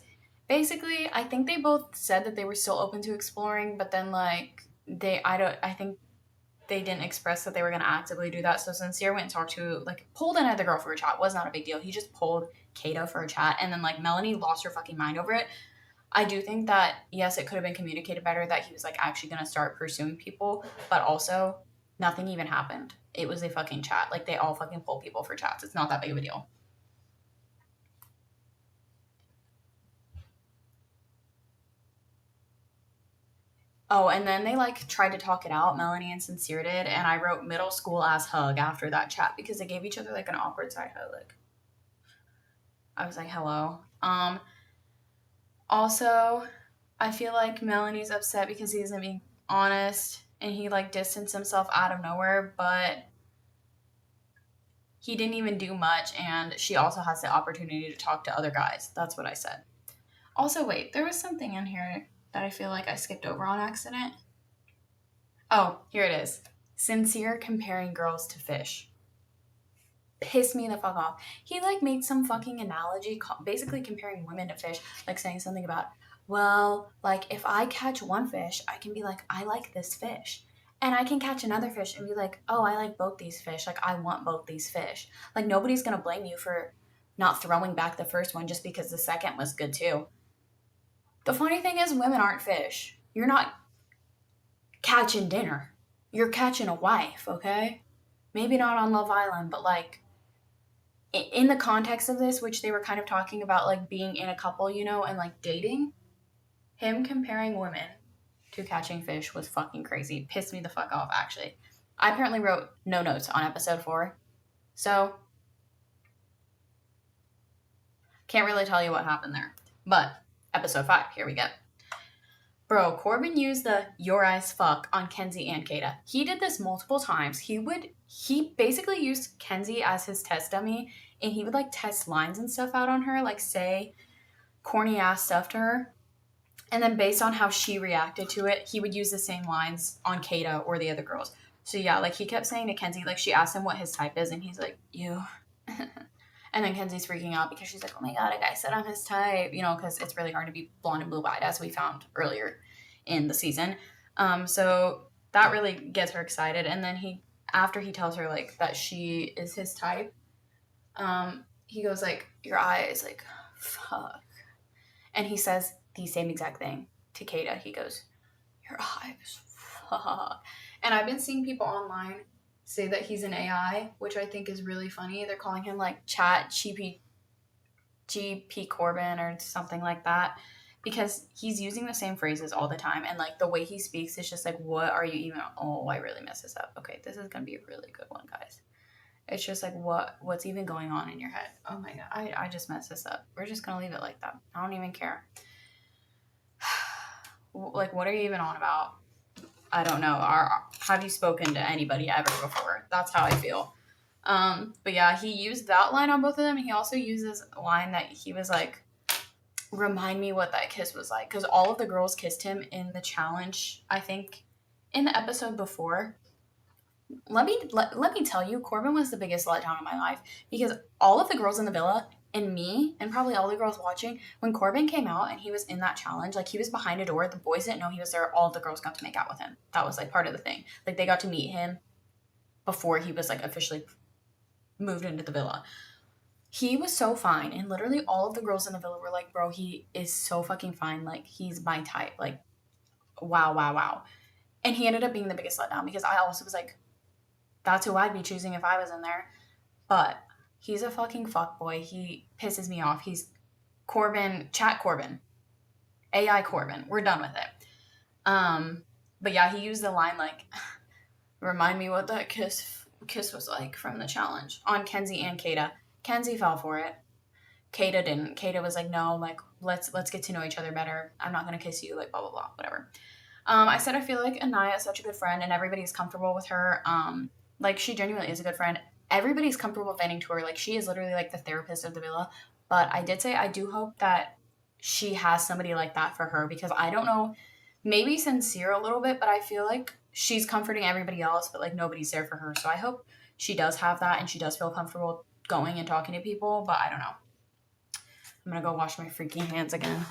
basically I think they both said that they were still open to exploring, but then like I think they didn't express that they were gonna actively do that. So Sincere went and talked to like pulled another girl for a chat. It was not a big deal. He just pulled Kato for a chat and then like Melanie lost her fucking mind over it. I do think that yes, it could have been communicated better that he was like actually gonna start pursuing people, but also nothing even happened. It was a fucking chat. Like they all fucking pull people for chats. It's not that big of a deal. Oh, and then they like tried to talk it out, Melanie and Sincere did, and I wrote middle school ass hug after that chat because they gave each other like an awkward side hug. Like I was like, hello. Also, I feel like Melanie's upset because he isn't being honest and he like distanced himself out of nowhere, but he didn't even do much and she also has the opportunity to talk to other guys. That's what I said. Also, wait, there was something in here that I feel like I skipped over on accident. Oh, here it is. Sincere comparing girls to fish. Pissed me the fuck off. He like made some fucking analogy, basically comparing women to fish, like saying something about, well, like if I catch one fish, I can be like, I like this fish. And I can catch another fish and be like, oh, I like both these fish. Like I want both these fish. Like nobody's gonna blame you for not throwing back the first one just because the second was good too. The funny thing is, women aren't fish. You're not catching dinner. you're catching a wife, okay? Maybe not on Love Island, but like in the context of this, which they were kind of talking about, like being in a couple, you know, and like dating, him comparing women to catching fish was fucking crazy. Pissed me the fuck off, actually. I apparently wrote no notes on episode 4, so can't really tell you what happened there. But episode 5, here we go. Bro, Corbin used the your eyes fuck on Kenzie and Kata. He did this multiple times. He basically used Kenzie as his test dummy, and he would like test lines and stuff out on her, like say corny ass stuff to her. And then based on how she reacted to it, he would use the same lines on Kata or the other girls. So yeah, like he kept saying to Kenzie, like she asked him what his type is, and he's like, you. And then Kenzie's freaking out because she's like, oh my god, a guy said I'm his type, you know, because it's really hard to be blonde and blue-eyed, as we found earlier in the season. So that really gets her excited. And then after he tells her like that she is his type, he goes like, your eyes, like, fuck. And he says the same exact thing to Kata. He goes, your eyes, fuck. And I've been seeing people online say that he's an AI, which I think is really funny. They're calling him like GP Corbin or something like that, because he's using the same phrases all the time, and like the way he speaks is just like, what are you even? Oh, I really messed this up. Okay, this is gonna be a really good one, guys. It's just like, what's even going on in your head? Oh my god, I just messed this up. We're just gonna leave it like that. I don't even care. Like, what are you even on about? I don't know. Have you spoken to anybody ever before? That's how I feel. But yeah, he used that line on both of them. He also uses a line that he was like, remind me what that kiss was like. Because all of the girls kissed him in the challenge, I think, in the episode before. Let me tell you, Corbin was the biggest letdown in my life. Because all of the girls in the villa and me, and probably all the girls watching, when Corbin came out and he was in that challenge, like he was behind a door, the boys didn't know he was there, all of the girls got to make out with him. That was like part of the thing. Like they got to meet him before he was like officially moved into the villa. He was so fine, and literally all of the girls in the villa were like, bro, he is so fucking fine, like he's my type, like wow, wow, wow. And he ended up being the biggest letdown, because I also was like, that's who I'd be choosing if I was in there. But he's a fucking fuckboy. He pisses me off. He's Corbin, chat Corbin, AI Corbin. We're done with it. But yeah, he used the line like, remind me what that kiss was like from the challenge on Kenzie and Kata. Kenzie fell for it. Kata didn't. Kata was like, no, like let's get to know each other better. I'm not gonna kiss you, like blah blah blah, whatever. I said I feel like Anaya is such a good friend, and everybody's comfortable with her. Like she genuinely is a good friend. Everybody's comfortable venting to her. Like she is literally like the therapist of the villa. But I did say I do hope that she has somebody like that for her, because I don't know, maybe sincere a little bit, but I feel like she's comforting everybody else, but like nobody's there for her. So I hope she does have that and she does feel comfortable going and talking to people, but I don't know. I'm gonna go wash my freaking hands again.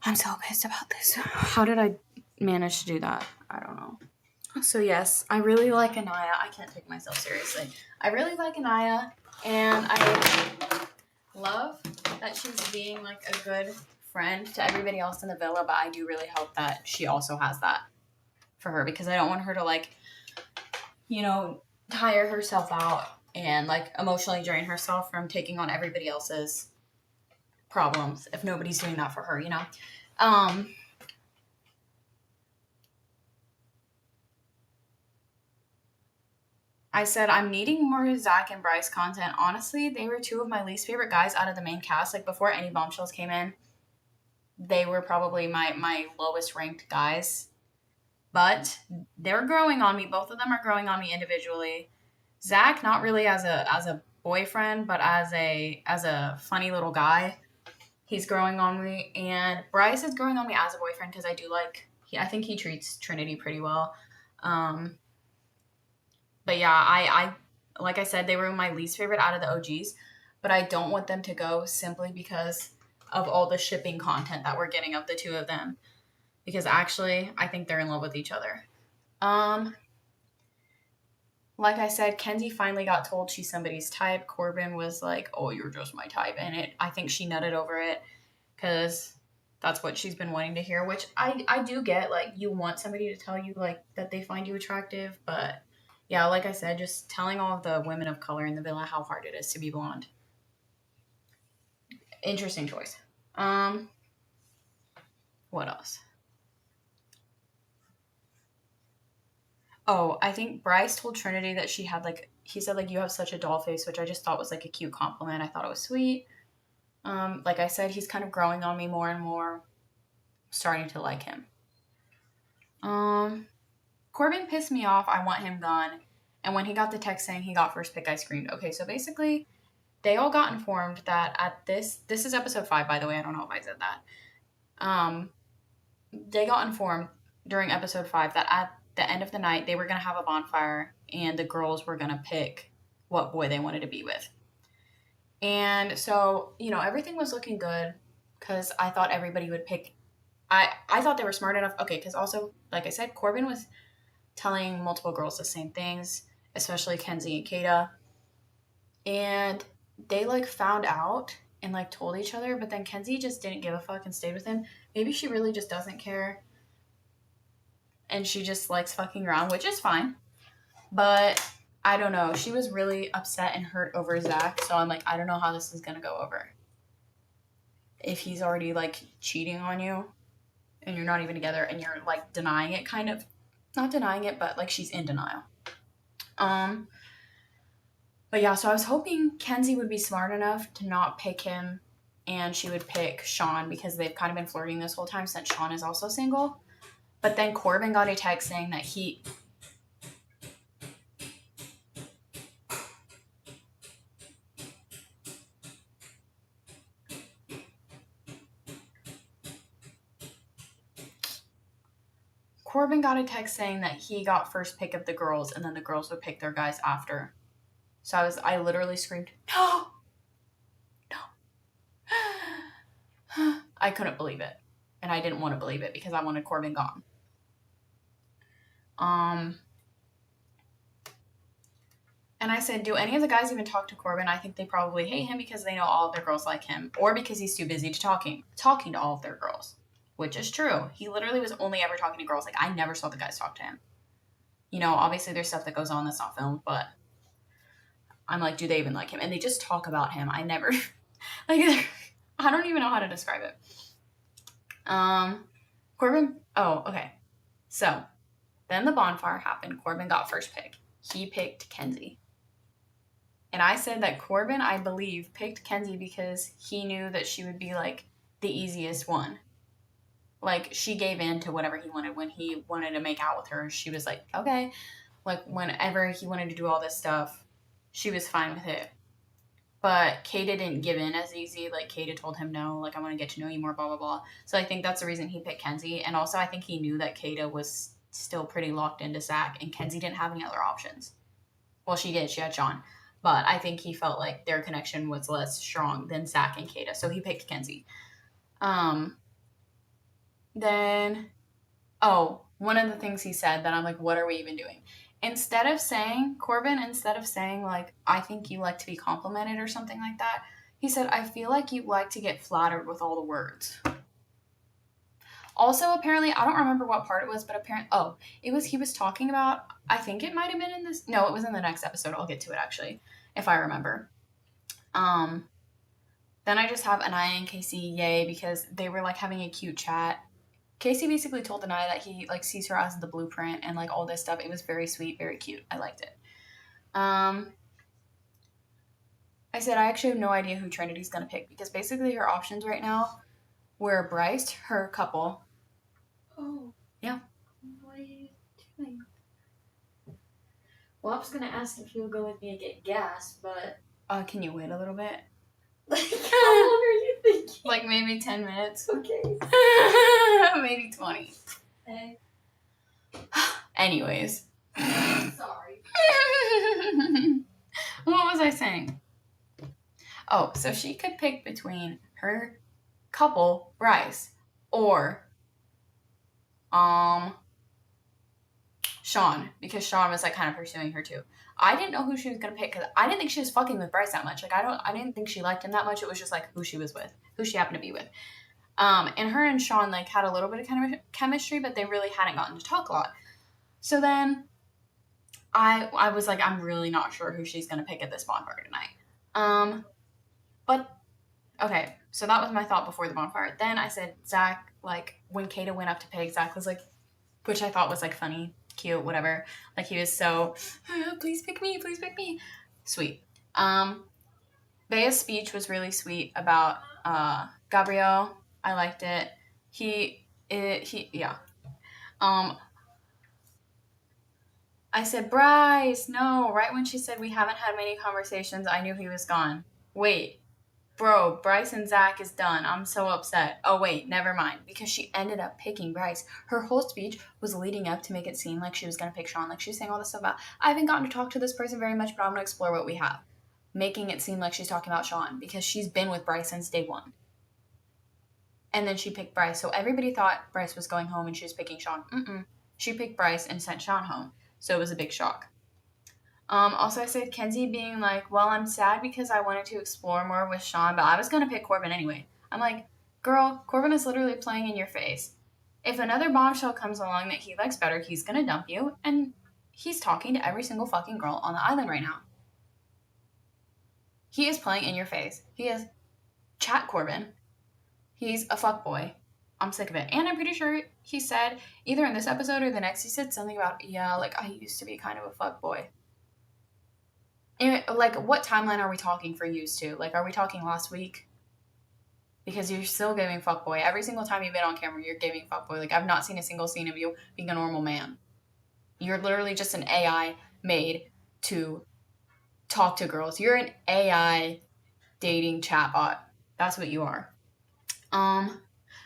I'm so pissed about this. How did I manage to do that? I don't know. So yes, I really like Anaya. I can't take myself seriously. I really like Anaya, and I love that she's being like a good friend to everybody else in the villa, but I do really hope that she also has that for her, because I don't want her to like, you know, tire herself out and like emotionally drain herself from taking on everybody else's problems if nobody's doing that for her, you know. I said I'm needing more Zach and Bryce content. Honestly, they were two of my least favorite guys out of the main cast. Like before any bombshells came in, they were probably my lowest ranked guys. But they're growing on me. Both of them are growing on me individually. Zach, not really as a boyfriend, but as a funny little guy. He's growing on me, and Bryce is growing on me as a boyfriend, because I do like. I think he treats Trinity pretty well. But yeah, I like I said, they were my least favorite out of the OGs, but I don't want them to go simply because of all the shipping content that we're getting of the two of them. Because actually, I think they're in love with each other. Like I said, Kenzie finally got told she's somebody's type. Corbin was like, "Oh, you're just my type," and I think she nutted over it, because that's what she's been wanting to hear, which I do get. Like, you want somebody to tell you, like, that they find you attractive, but yeah, like I said, just telling all of the women of color in the villa how hard it is to be blonde. Interesting choice. Um, what else? Oh, I think Bryce told Trinity that she had, like, he said, like, you have such a doll face, which I just thought was, like, a cute compliment. I thought it was sweet. Like I said, he's kind of growing on me more and more. Starting to like him. Corbin pissed me off. I want him gone. And when he got the text saying he got first pick, I screamed. Okay, so basically, they all got informed that at this is episode 5, by the way. I don't know if I said that. They got informed during episode 5 that at the end of the night, they were going to have a bonfire and the girls were going to pick what boy they wanted to be with. And so, everything was looking good because I thought everybody would pick. I thought they were smart enough. Okay, because also, like I said, Corbin was telling multiple girls the same things, especially Kenzie and Kata. And they, like, found out and, like, told each other, but then Kenzie just didn't give a fuck and stayed with him. Maybe she really just doesn't care. And she just likes fucking around, which is fine. But I don't know. She was really upset and hurt over Zach. So I'm like, I don't know how this is going to go over. If he's already, like, cheating on you and you're not even together and you're, like, denying it, kind of. Not denying it, but, like, she's in denial. But yeah, so I was hoping Kenzie would be smart enough to not pick him and she would pick Sean because they've kind of been flirting this whole time since Sean is also single. But then Corbin got a text saying that he got first pick of the girls and then the girls would pick their guys after. So I literally screamed, no! I couldn't believe it. And I didn't want to believe it because I wanted Corbin gone. And I said, do any of the guys even talk to Corbin? I think they probably hate him because they know all of their girls like him. Or because he's too busy talking to all of their girls. Which is true. He literally was only ever talking to girls. Like, I never saw the guys talk to him. Obviously there's stuff that goes on that's not filmed, but I'm like, do they even like him? And they just talk about him. I never, like, I don't even know how to describe it. Corbin, oh, okay. So, then the bonfire happened. Corbin got first pick. He picked Kenzie. And I said that Corbin, I believe, picked Kenzie because he knew that she would be, like, the easiest one. Like, she gave in to whatever he wanted. When he wanted to make out with her, she was like, okay. Like, whenever he wanted to do all this stuff, she was fine with it. But Kata didn't give in as easy. Like, Kata told him, no, like, I want to get to know you more, blah, blah, blah. So I think that's the reason he picked Kenzie. And also, I think he knew that Kata was still pretty locked into Zach, and Kenzie didn't have any other options. Well, she did. She had Sean. But I think he felt like their connection was less strong than Zach and Kata. So he picked Kenzie. Then, one of the things he said that I'm like, what are we even doing? Corbin, instead of saying, like, I think you like to be complimented or something like that, he said, I feel like you like to get flattered with all the words. Also, apparently, I don't remember what part it was, but he was talking about, I think it might have been in this, no, it was in the next episode. I'll get to it, actually, if I remember. Then I just have Anaya and Casey, yay, because they were, like, having a cute chat. Casey basically told Anaya that he, like, sees her as the blueprint and, like, all this stuff. It was very sweet, very cute. I liked it. I said I actually have no idea who Trinity's going to pick because basically her options right now were Bryce, her couple. Oh. Yeah. What are you doing? Well, I was going to ask if you'll go with me and get gas, but... Can you wait a little bit? Like, how long are you thinking? Like, maybe 10 minutes. Okay. Maybe 20. Hey. Anyways. Sorry. What was I saying? Oh, so she could pick between her couple, Bryce, or Sean, because Sean was, like, kind of pursuing her too. I didn't know who she was gonna pick because I didn't think she was fucking with Bryce that much. Like, I didn't think she liked him that much. It was just like who she was with, who she happened to be with. And her and Sean like had a little bit of kind of chemistry, but they really hadn't gotten to talk a lot. So then I was like, I'm really not sure who she's gonna pick at this bonfire tonight. But okay, so that was my thought before the bonfire. Then I said Zach, like when Kata went up to pick, Zach was like, which I thought was like funny, cute, whatever. Like he was so, please pick me, please pick me, sweet. Bea's speech was really sweet about Gabriel. I liked it. Yeah. I said, Bryce, no. Right when she said we haven't had many conversations, I knew he was gone. Wait, bro, Bryce and Zach is done. I'm so upset. Oh, wait, never mind. Because she ended up picking Bryce. Her whole speech was leading up to make it seem like she was going to pick Sean. Like she was saying all this stuff about, I haven't gotten to talk to this person very much, but I'm going to explore what we have. Making it seem like she's talking about Sean because she's been with Bryce since day one. And then she picked Bryce. So everybody thought Bryce was going home and she was picking Sean. She picked Bryce and sent Sean home. So it was a big shock. Also, I said Kenzie being like, well, I'm sad because I wanted to explore more with Sean, but I was going to pick Corbin anyway. I'm like, girl, Corbin is literally playing in your face. If another bombshell comes along that he likes better, he's going to dump you. And he's talking to every single fucking girl on the island right now. He is playing in your face. He is chat Corbin. He's a fuckboy. I'm sick of it. And I'm pretty sure he said, either in this episode or the next, he said something about, yeah, like, I used to be kind of a fuckboy. And, like, what timeline are we talking for used to? Like, are we talking last week? Because you're still giving fuckboy. Every single time you've been on camera, you're giving fuckboy. Like, I've not seen a single scene of you being a normal man. You're literally just an AI made to talk to girls. You're an AI dating chatbot. That's what you are.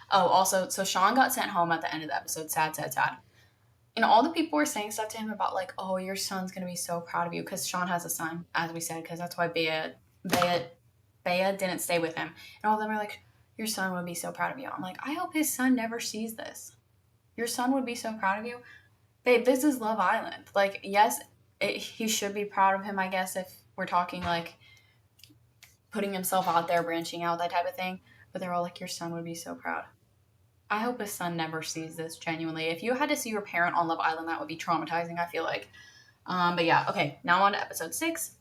Also, so Sean got sent home at the end of the episode. Sad, sad, sad. And all the people were saying stuff to him about like, oh, your son's gonna be so proud of you because Sean has a son, as we said, because that's why Bea didn't stay with him. And all of them are like, your son would be so proud of you. I'm like, I hope his son never sees this. Your son would be so proud of you. Babe, this is Love Island. Like, yes, he should be proud of him, I guess, if we're talking like putting himself out there, branching out, that type of thing. But they're all like, your son would be so proud. I hope his son never sees this, genuinely. If you had to see your parent on Love Island, that would be traumatizing, I feel like. But yeah, okay, now on to episode 6.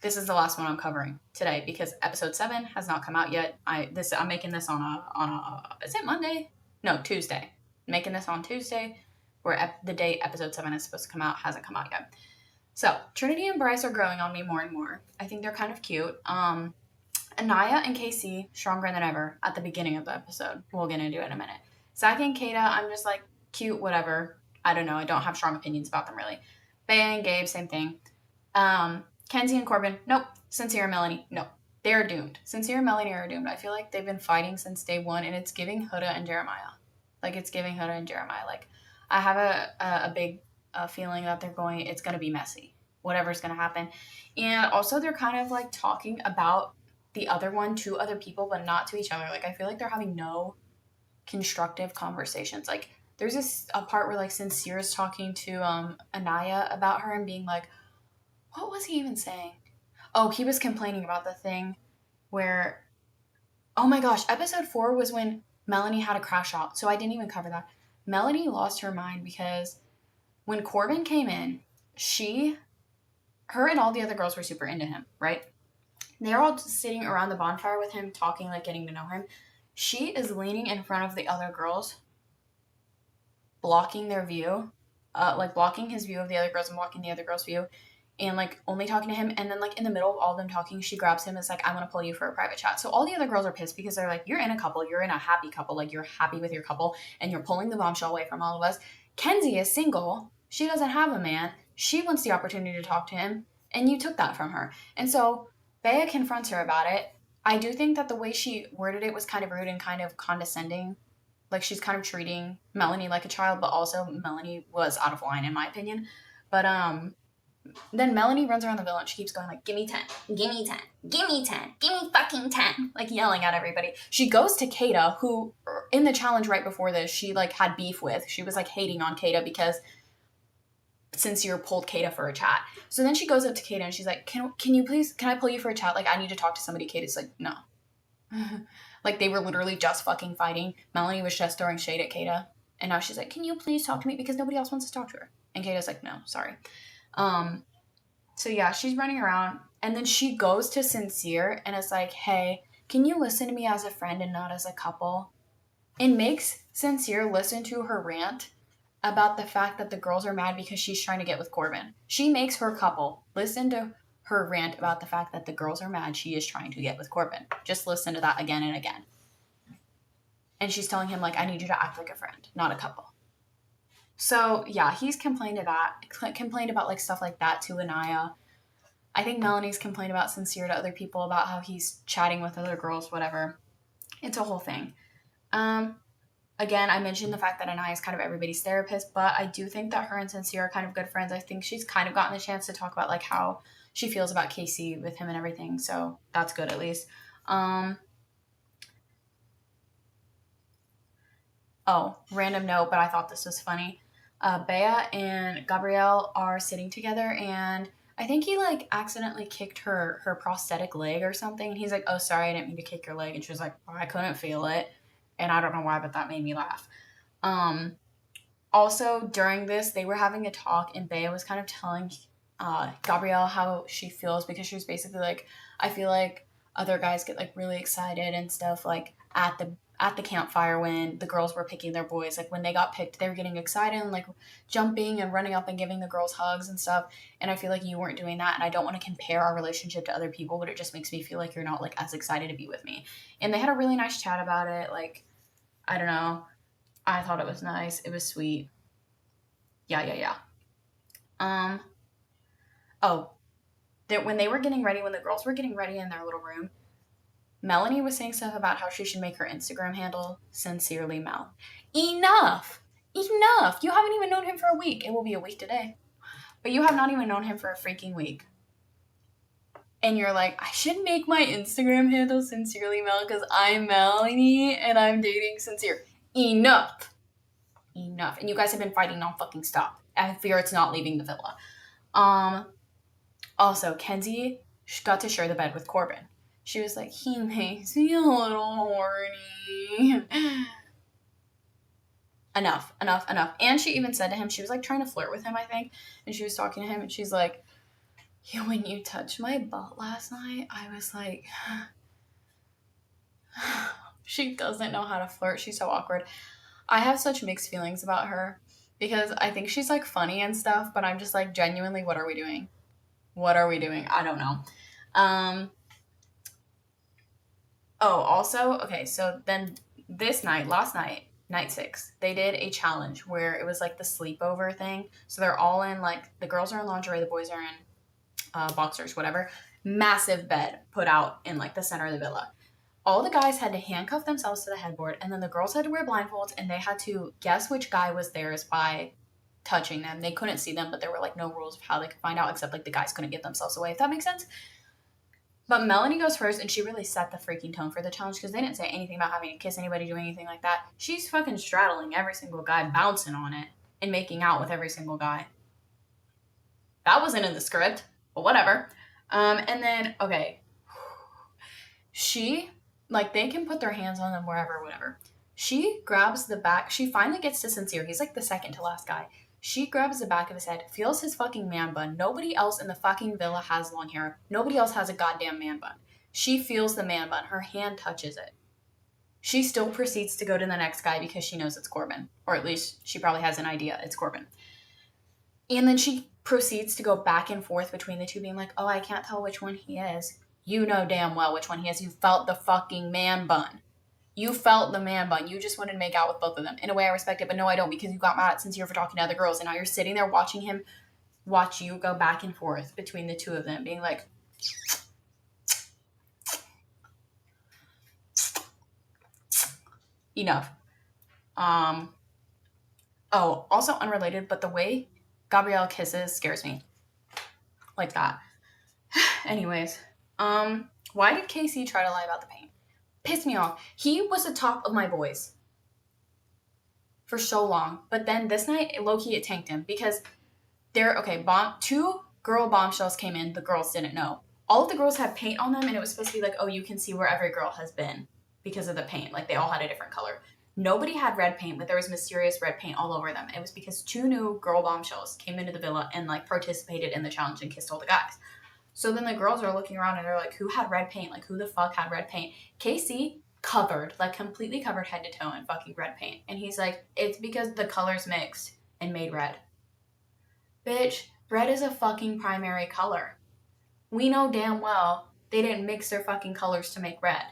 This is the last one I'm covering today because episode 7 has not come out yet. I'm making this on a is it Monday? No, Tuesday. I'm making this on Tuesday, where the day episode 7 is supposed to come out hasn't come out yet. So Trinity and Bryce are growing on me more and more. I think they're kind of cute. Anaya and Casey, stronger than ever at the beginning of the episode. We'll get into it in a minute. Zach and Kata, I'm just like, cute, whatever. I don't know. I don't have strong opinions about them, really. Bea and Gabe, same thing. Kenzie and Corbin, nope. Sincere and Melanie, nope. They're doomed. Sincere and Melanie are doomed. I feel like they've been fighting since day one, and it's giving Huda and Jeremiah. Like, it's giving Huda and Jeremiah. Like, I have a big feeling that it's going to be messy. Whatever's going to happen. And also, they're kind of, like, talking about the other one to other people, but not to each other. Like, I feel like they're having no constructive conversations. Like, there's a part where, like, Sincere is talking to Anaya about her and being like, what was he even saying? Oh, he was complaining about the thing where, oh my gosh, episode 4 was when Melanie had a crash out. So I didn't even cover that. Melanie lost her mind because when Corbin came in, her and all the other girls were super into him, right? They're all sitting around the bonfire with him, talking, like, getting to know him. She is leaning in front of the other girls, blocking their view, like, blocking his view of the other girls and blocking the other girls' view, and, like, only talking to him. And then, like, in the middle of all of them talking, she grabs him and is like, I want to pull you for a private chat. So all the other girls are pissed because they're like, you're in a couple, you're in a happy couple, like, you're happy with your couple, and you're pulling the bombshell away from all of us. Kenzie is single. She doesn't have a man. She wants the opportunity to talk to him, and you took that from her. And so Bea confronts her about it. I do think that the way she worded it was kind of rude and kind of condescending. Like, she's kind of treating Melanie like a child, but also Melanie was out of line, in my opinion. But then Melanie runs around the villa and she keeps going like, give me 10, give me 10, give me 10, give me fucking 10, like yelling at everybody. She goes to Kata, who in the challenge right before this, she like had beef with. She was like hating on Kata because Sincere pulled Kata for a chat. So then she goes up to Kata and she's like, can I pull you for a chat? Like, I need to talk to somebody. Kata's like, no. Like, they were literally just fucking fighting. Melanie was just throwing shade at Kata. And now she's like, can you please talk to me? Because nobody else wants to talk to her. And Kata's like, no, sorry. So yeah, she's running around. And then she goes to Sincere and is like, hey, can you listen to me as a friend and not as a couple? And makes Sincere listen to her rant about the fact that the girls are mad because she's trying to get with Corbin. She makes her couple listen to her rant about the fact that the girls are mad she is trying to get with Corbin. Just listen to that again and again. And she's telling him, like, I need you to act like a friend, not a couple. So, yeah, he's complained about, like, stuff like that to Anaya. I think Melanie's complained about Sincere to other people about how he's chatting with other girls, whatever. It's a whole thing. Again, I mentioned the fact that Anaya is kind of everybody's therapist, but I do think that her and Sincere are kind of good friends. I think she's kind of gotten the chance to talk about, like, how she feels about Casey with him and everything, so that's good at least. Random note, but I thought this was funny. Bea and Gabrielle are sitting together, and I think he, like, accidentally kicked her prosthetic leg or something. And he's like, oh, sorry, I didn't mean to kick your leg. And she was like, oh, I couldn't feel it. And I don't know why, but that made me laugh. Also, during this, they were having a talk, and Bea was kind of telling Gabrielle how she feels, because she was basically like, I feel like other guys get, like, really excited and stuff, like, at the campfire when the girls were picking their boys. Like, when they got picked, they were getting excited and, like, jumping and running up and giving the girls hugs and stuff. And I feel like you weren't doing that, and I don't want to compare our relationship to other people, but it just makes me feel like you're not, like, as excited to be with me. And they had a really nice chat about it. Like, I don't know. I thought it was nice. It was sweet. Yeah. When they were getting ready, when the girls were getting ready in their little room, Melanie was saying stuff about how she should make her Instagram handle Sincerely Mel. Enough! Enough! You haven't even known him for a week. It will be a week today. But you have not even known him for a freaking week. And you're like, I should make my Instagram handle Sincerely Mel because I'm Melanie and I'm dating Sincere. Enough! And you guys have been fighting non-fucking stop. I fear it's not leaving the villa. Also, Kenzie got to share the bed with Corbin. She was like, he makes me a little horny. Enough. And she even said to him, she was, like, trying to flirt with him, I think. And she was talking to him, and she's like, when you touched my butt last night, I was like, she doesn't know how to flirt. She's so awkward. I have such mixed feelings about her because I think she's, like, funny and stuff, but I'm just like, genuinely, what are we doing? I don't know. Also, okay, so then last night, night 6, they did a challenge where it was, like, the sleepover thing. So they're all in, like, the girls are in lingerie, the boys are in boxers, whatever. Massive bed put out in, like, the center of the villa. All the guys had to handcuff themselves to the headboard, and then the girls had to wear blindfolds, and they had to guess which guy was theirs by touching them. They couldn't see them, but there were, like, no rules of how they could find out, except, like, the guys couldn't give themselves away, if that makes sense. But Melanie goes first, and she really set the freaking tone for the challenge, because they didn't say anything about having to kiss anybody, doing anything like that. She's fucking straddling every single guy, bouncing on it, and making out with every single guy. That wasn't in the script, but whatever. And then, okay, she, like, they can put their hands on them wherever, whatever. She grabs the back. She finally gets to Sincere. He's, like, the second to last guy. She grabs the back of his head, feels his fucking man bun. Nobody else in the fucking villa has long hair. Nobody else has a goddamn man bun. She feels the man bun. Her hand touches it. She still proceeds to go to the next guy because she knows it's Corbin. Or at least she probably has an idea it's Corbin. And then she proceeds to go back and forth between the two, being like, oh, I can't tell which one he is. You know damn well which one he is. You felt the fucking man bun. You felt the man bun. You just wanted to make out with both of them. In a way, I respect it, but no, I don't, because you got mad at Sincere for talking to other girls, and now you're sitting there watching him watch you go back and forth between the two of them, being like, enough. Also unrelated, but the way Gabrielle kisses scares me. Like that. Anyways, why did Casey try to lie about the pain? Pissed me off. He was the top of my boys for so long, but then this night, low-key, it tanked him because two girl bombshells came in. The girls didn't know. all of the girls had paint on them, and it was supposed to be like, oh, you can see where every girl has been because of the paint. Like, they all had a different color. Nobody had red paint, but there was mysterious red paint all over them. It was because 2 new girl bombshells came into the villa and, like, participated in the challenge and kissed all the guys. So then the girls are looking around and they're like, who had red paint? Like, who the fuck had red paint? Casey covered, like, completely covered head to toe in fucking red paint. And he's like, it's because the colors mixed and made red. Bitch, red is a fucking primary color. We know damn well they didn't mix their fucking colors to make red.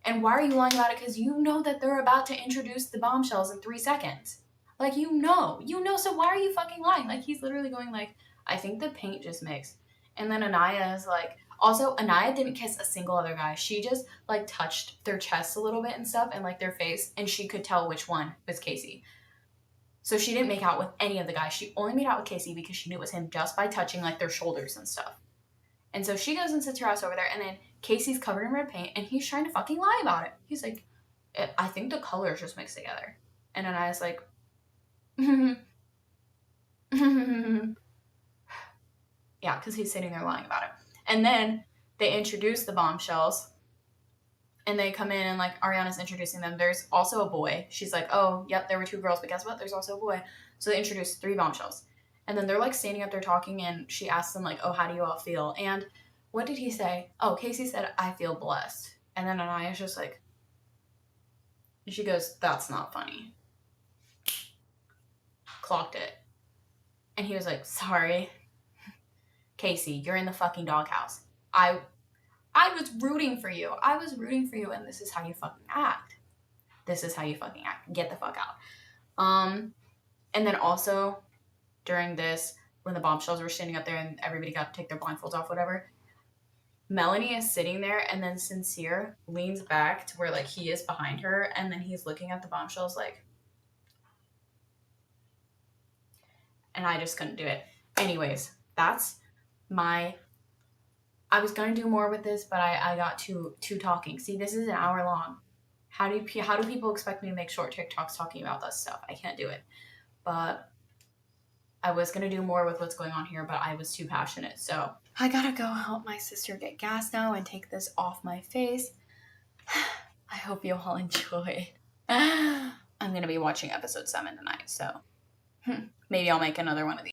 And why are you lying about it? Because you know that they're about to introduce the bombshells in 3 seconds. Like, you know, so why are you fucking lying? Like, he's literally going like, I think the paint just mixed. And then Anaya is like, also, Anaya didn't kiss a single other guy. She just, like, touched their chests a little bit and stuff and, like, their face, and she could tell which one was Casey. So she didn't make out with any of the guys. She only made out with Casey because she knew it was him just by touching, like, their shoulders and stuff. And so she goes and sits her ass over there, and then Casey's covered in red paint, and he's trying to fucking lie about it. He's like, I think the colors just mixed together. And Anaya's like, yeah, because he's sitting there lying about it. And then they introduce the bombshells, and they come in, and, like, Ariana's introducing them. There's also a boy. She's like, oh, yep, there were 2 girls, but guess what? There's also a boy. So they introduce 3 bombshells. And then they're, like, standing up there talking, and she asks them, like, oh, how do you all feel? And what did he say? Oh, Casey said, I feel blessed. And then Anaya's just like, and she goes, that's not funny. Clocked it. And he was like, sorry. Casey, you're in the fucking doghouse. I was rooting for you. And this is how you fucking act. Get the fuck out. And then also, during this, when the bombshells were standing up there and everybody got to take their blindfolds off, whatever, Melanie is sitting there, and then Sincere leans back to where, like, he is behind her, and then he's looking at the bombshells, like, and I just couldn't do it. Anyways, that's my, I was going to do more with this, but I got too talking. See, this is an hour long. How do people expect me to make short TikToks talking about this stuff? I can't do it. But I was going to do more with what's going on here, but I was too passionate. So I gotta go help my sister get gas now and take this off my face. I hope you all enjoyed. I'm going to be watching episode 7 tonight, so maybe I'll make another one of these.